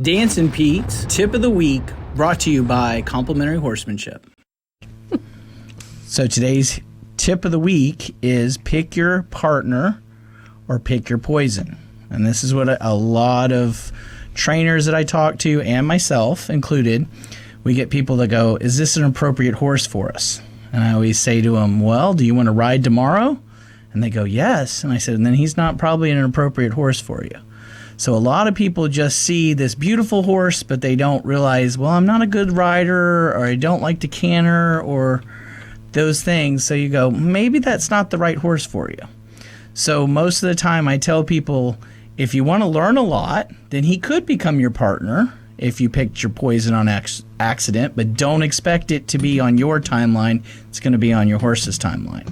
Dancin Pete's Tip of the Week, brought to you by Complementary Horsemanship. So today's tip of the week is pick your partner or pick your poison. And this is what a lot of trainers that I talk to, and myself included, we get people that go, is this an appropriate horse for us? And I always say to them, well, do you want to ride tomorrow? And they go, yes. And I said, and then he's not probably an appropriate horse for you. So a lot of people just see this beautiful horse, but they don't realize, well, I'm not a good rider, or I don't like to canter, or those things. So you go, maybe that's not the right horse for you. So most of the time I tell people, if you want to learn a lot, then he could become your partner if you picked your poison on accident, but don't expect it to be on your timeline. It's going to be on your horse's timeline.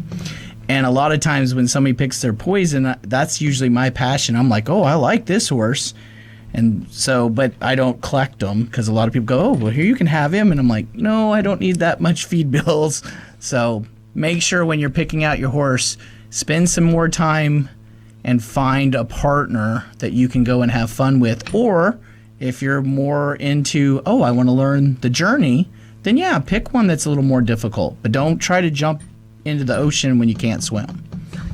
And a lot of times when somebody picks their poison, that's usually my passion. I'm like, oh, I like this horse. And so, but I don't collect them because a lot of people go, oh, well, here you can have him. And I'm like, no, I don't need that much feed bills. So make sure when you're picking out your horse, spend some more time and find a partner that you can go and have fun with. Or if you're more into, oh, I want to learn the journey, then yeah, pick one that's a little more difficult. But don't try to jump into the ocean when you can't swim.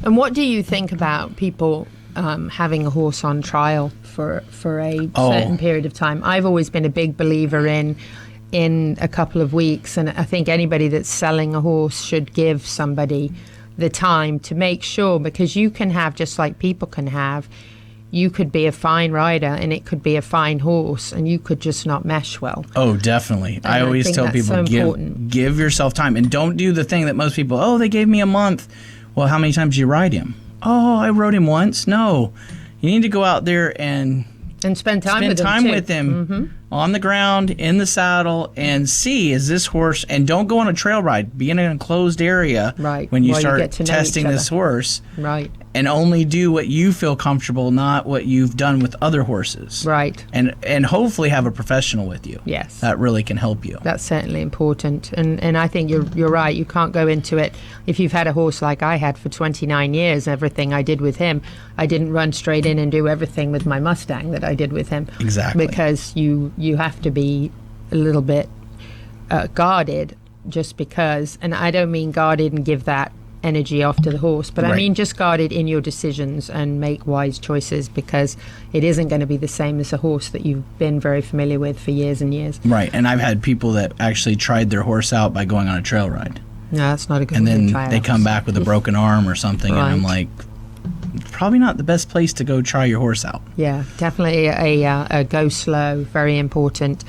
And what do you think about people having a horse on trial for a certain period of time? I've always been a big believer in a couple of weeks, and I think anybody that's selling a horse should give somebody the time to make sure, because you can have, just like people can have, you could be a fine rider and it could be a fine horse and you could just not mesh well. Oh, definitely. And I always tell people, give yourself time, and don't do the thing that most people, oh, they gave me a month. Well, how many times did you ride him? Oh, I rode him once. No, you need to go out there and spend time with him mm-hmm. on the ground, in the saddle, and see, is this horse, and don't go on a trail ride. Be in an enclosed area when you start testing this horse. Right. And only do what you feel comfortable, not what you've done with other horses. Right. And hopefully have a professional with you. Yes. That really can help you. That's certainly important. And I think you're right. You can't go into it. If you've had a horse like I had for 29 years, everything I did with him, I didn't run straight in and do everything with my Mustang that I did with him. Exactly. Because you have to be a little bit guarded, just because, and I don't mean guarded and give that energy off to the horse, but I mean just guarded in your decisions and make wise choices, because it isn't going to be the same as a horse that you've been very familiar with for years and years. Right. And I've had people that actually tried their horse out by going on a trail ride. No, that's not a good And then they horse. Come back with a broken arm or something, and I'm like, probably not the best place to go try your horse out. Yeah, definitely a go slow, very important.